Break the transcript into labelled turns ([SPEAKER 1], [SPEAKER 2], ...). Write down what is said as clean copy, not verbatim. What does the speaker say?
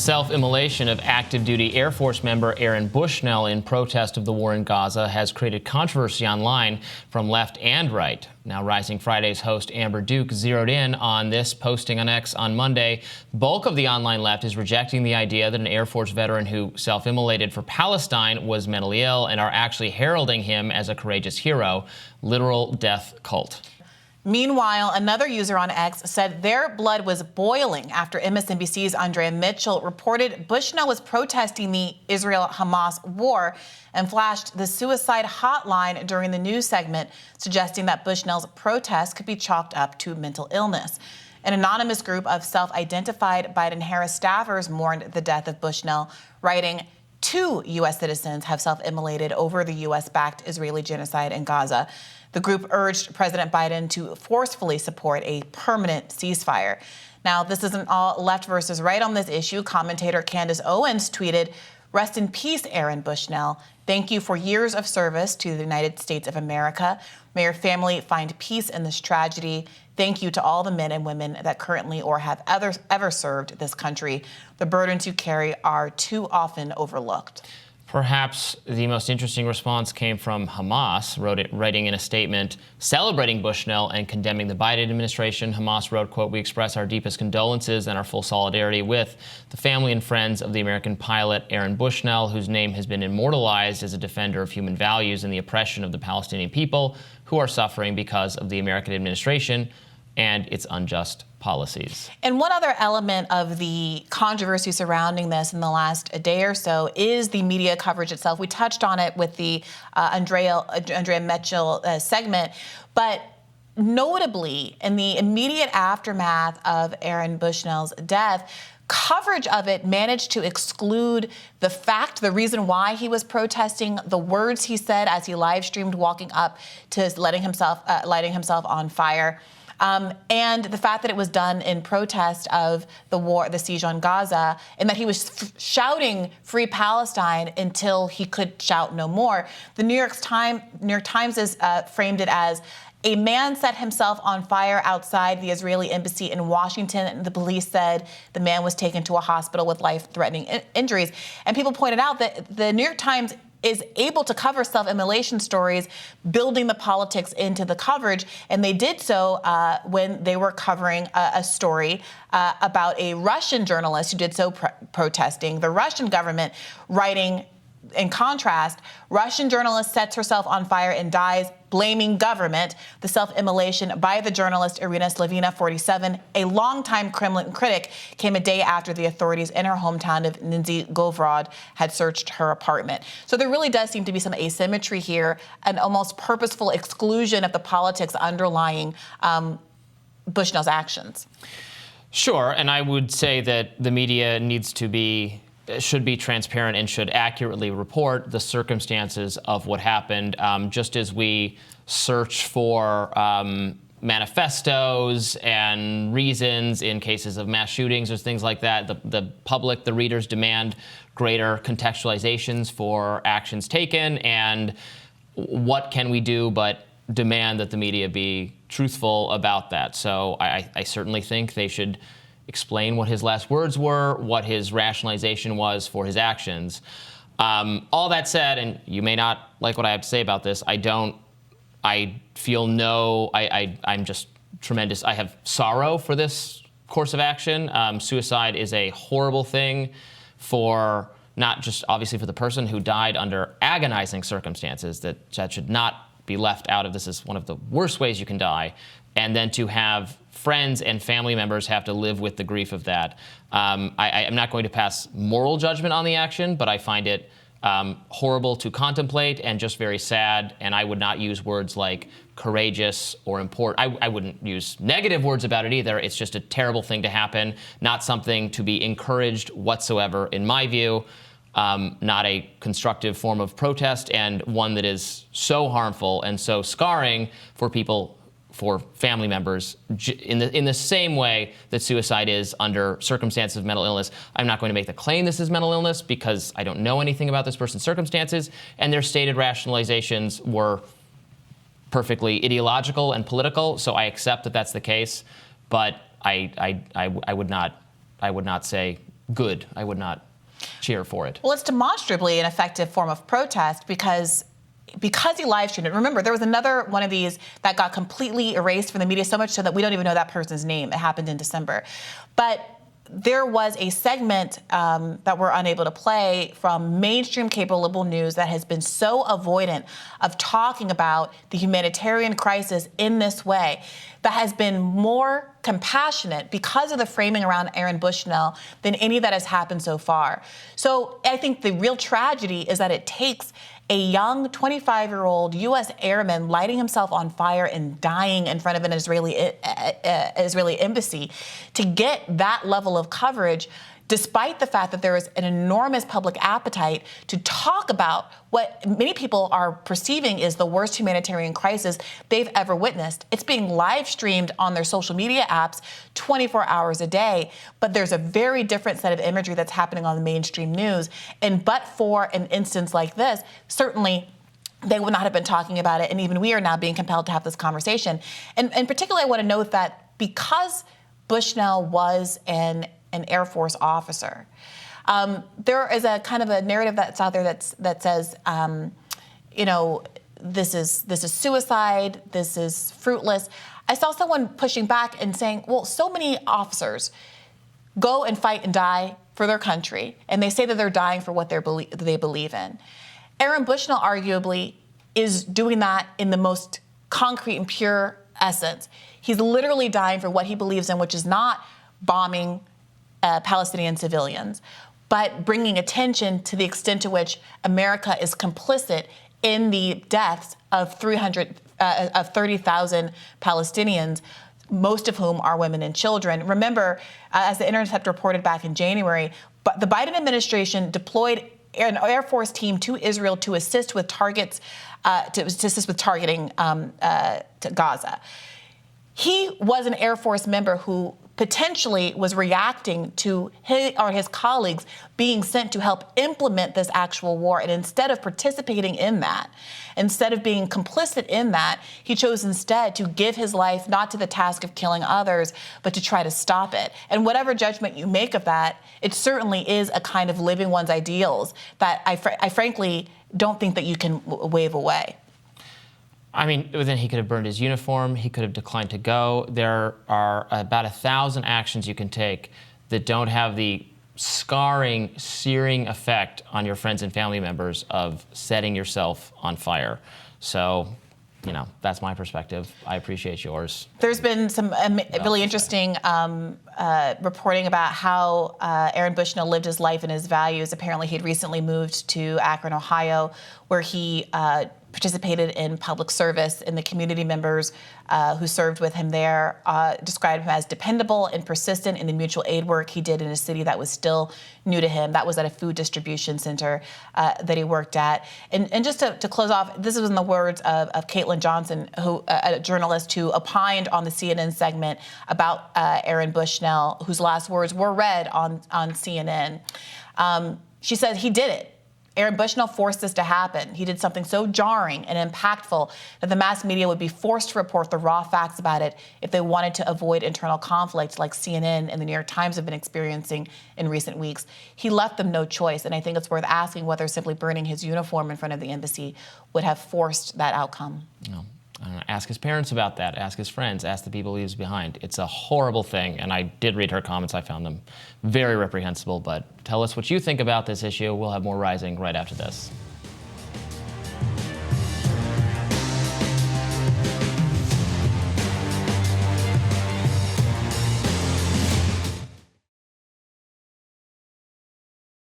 [SPEAKER 1] self-immolation of active duty Air Force member Aaron Bushnell in protest of the war in Gaza has created controversy online from left and right. Now, Rising Friday's host Amber Duke zeroed in on this, posting on X on Monday. The bulk of the online left is rejecting the idea that an Air Force veteran who self-immolated for Palestine was mentally ill and are actually heralding him as a courageous hero. Literal death cult.
[SPEAKER 2] Meanwhile, another user on X said their blood was boiling after MSNBC's Andrea Mitchell reported Bushnell was protesting the Israel-Hamas war and flashed the suicide hotline during the news segment, suggesting that Bushnell's protest could be chalked up to mental illness. An anonymous group of self-identified Biden-Harris staffers mourned the death of Bushnell, writing, "2 U.S. citizens have self-immolated over the U.S.-backed Israeli genocide in Gaza." The group urged President Biden to forcefully support a permanent ceasefire. Now, this isn't all left versus right on this issue. Commentator Candace Owens tweeted, "Rest in peace, Aaron Bushnell. Thank you for years of service to the United States of America. May your family find peace in this tragedy. Thank you to all the men and women that currently or have ever served this country. The burdens you carry are too often overlooked."
[SPEAKER 1] Perhaps the most interesting response came from Hamas, writing in a statement celebrating Bushnell and condemning the Biden administration. Hamas wrote, quote, "We express our deepest condolences and our full solidarity with the family and friends of the American pilot Aaron Bushnell, whose name has been immortalized as a defender of human values and the oppression of the Palestinian people who are suffering because of the American administration and its unjust policies."
[SPEAKER 2] And one other element of the controversy surrounding this in the last day or so is the media coverage itself. We touched on it with the Andrea Mitchell segment, but notably in the immediate aftermath of Aaron Bushnell's death, coverage of it managed to exclude the reason why he was protesting, the words he said as he live streamed walking up to lighting himself on fire. And the fact that it was done in protest of the war, the siege on Gaza, and that he was shouting "Free Palestine" until he could shout no more. The New York Times has framed it as a man set himself on fire outside the Israeli embassy in Washington, and the police said the man was taken to a hospital with life-threatening injuries. And people pointed out that the New York Times is able to cover self-immolation stories, building the politics into the coverage. And they did so when they were covering a story about a Russian journalist who did so protesting. The Russian government writing, in contrast, Russian journalist sets herself on fire and dies, blaming government. The self-immolation by the journalist Irina Slavina, 47, a longtime Kremlin critic, came a day after the authorities in her hometown of Nizhny Novgorod had searched her apartment. So there really does seem to be some asymmetry here, an almost purposeful exclusion of the politics underlying Bushnell's actions.
[SPEAKER 1] Sure, and I would say that the media should be transparent and should accurately report the circumstances of what happened, just as we search for manifestos and reasons in cases of mass shootings or things like that. The public, the readers, demand greater contextualizations for actions taken, and what can we do but demand that the media be truthful about that? So I certainly think they should explain what his last words were, what his rationalization was for his actions. All that said, and you may not like what I have to say about this, I'm just tremendous. I have sorrow for this course of action. Suicide is a horrible thing for not just obviously for the person who died under agonizing circumstances, that should not be left out of this is one of the worst ways you can die. And then to have friends and family members have to live with the grief of that. I'm not going to pass moral judgment on the action, but I find it horrible to contemplate and just very sad. And I would not use words like courageous or important. I wouldn't use negative words about it either. It's just a terrible thing to happen, not something to be encouraged whatsoever, in my view. Not a constructive form of protest, and one that is so harmful and so scarring for people, for family members, in the same way that suicide is under circumstances of mental illness. I'm not going to make the claim this is mental illness because I don't know anything about this person's circumstances, and their stated rationalizations were perfectly ideological and political, so I accept that that's the case, but I would not say good. I would not cheer for it.
[SPEAKER 2] Well, it's demonstrably an effective form of protest because he live streamed it. Remember, there was another one of these that got completely erased from the media, so much so that we don't even know that person's name. It happened in December. But there was a segment that we're unable to play from mainstream cable liberal news that has been so avoidant of talking about the humanitarian crisis in this way, that has been more compassionate because of the framing around Aaron Bushnell than any that has happened so far. So I think the real tragedy is that it takes a young 25-year-old U.S. airman lighting himself on fire and dying in front of an Israeli embassy to get that level of coverage, despite the fact that there is an enormous public appetite to talk about what many people are perceiving is the worst humanitarian crisis they've ever witnessed. It's being live streamed on their social media apps 24 hours a day, but there's a very different set of imagery that's happening on the mainstream news. And but for an instance like this, certainly they would not have been talking about it, and even we are now being compelled to have this conversation. And particularly, I want to note that because Bushnell was an Air Force officer, there is a kind of a narrative that's out there that says, this is suicide, this is fruitless. I saw someone pushing back and saying, well, so many officers go and fight and die for their country, and they say that they're dying for what they believe in. Aaron Bushnell arguably is doing that in the most concrete and pure essence. He's literally dying for what he believes in, which is not bombing Palestinian civilians, but bringing attention to the extent to which America is complicit in the deaths of 30,000 Palestinians, most of whom are women and children. Remember, as the Intercept reported back in January, but the Biden administration deployed an Air Force team to Israel to assist with targeting to Gaza. He was an Air Force member who potentially was reacting to his colleagues being sent to help implement this actual war. And instead of participating in that, instead of being complicit in that, he chose instead to give his life not to the task of killing others, but to try to stop it. And whatever judgment you make of that, it certainly is a kind of living one's ideals that I frankly don't think that you can wave away.
[SPEAKER 1] I mean, then he could have burned his uniform. He could have declined to go. There are about 1,000 actions you can take that don't have the scarring, searing effect on your friends and family members of setting yourself on fire. So, that's my perspective. I appreciate yours.
[SPEAKER 2] There's been some really interesting reporting about how Aaron Bushnell lived his life and his values. Apparently, he'd recently moved to Akron, Ohio, where he participated in public service, and the community members who served with him there described him as dependable and persistent in the mutual aid work he did in a city that was still new to him. That was at a food distribution center that he worked at. And just to close off, this was in the words of Caitlin Johnson, who a journalist who opined on the CNN segment about Aaron Bushnell, whose last words were read on CNN. She said, he did it. Aaron Bushnell forced this to happen. He did something so jarring and impactful that the mass media would be forced to report the raw facts about it if they wanted to avoid internal conflict like CNN and the New York Times have been experiencing in recent weeks. He left them no choice, and I think it's worth asking whether simply burning his uniform in front of the embassy would have forced that outcome.
[SPEAKER 1] No. Ask his parents about that. Ask his friends. Ask the people he leaves behind. It's a horrible thing, and I did read her comments. I found them very reprehensible, but tell us what you think about this issue. We'll have more Rising right after this.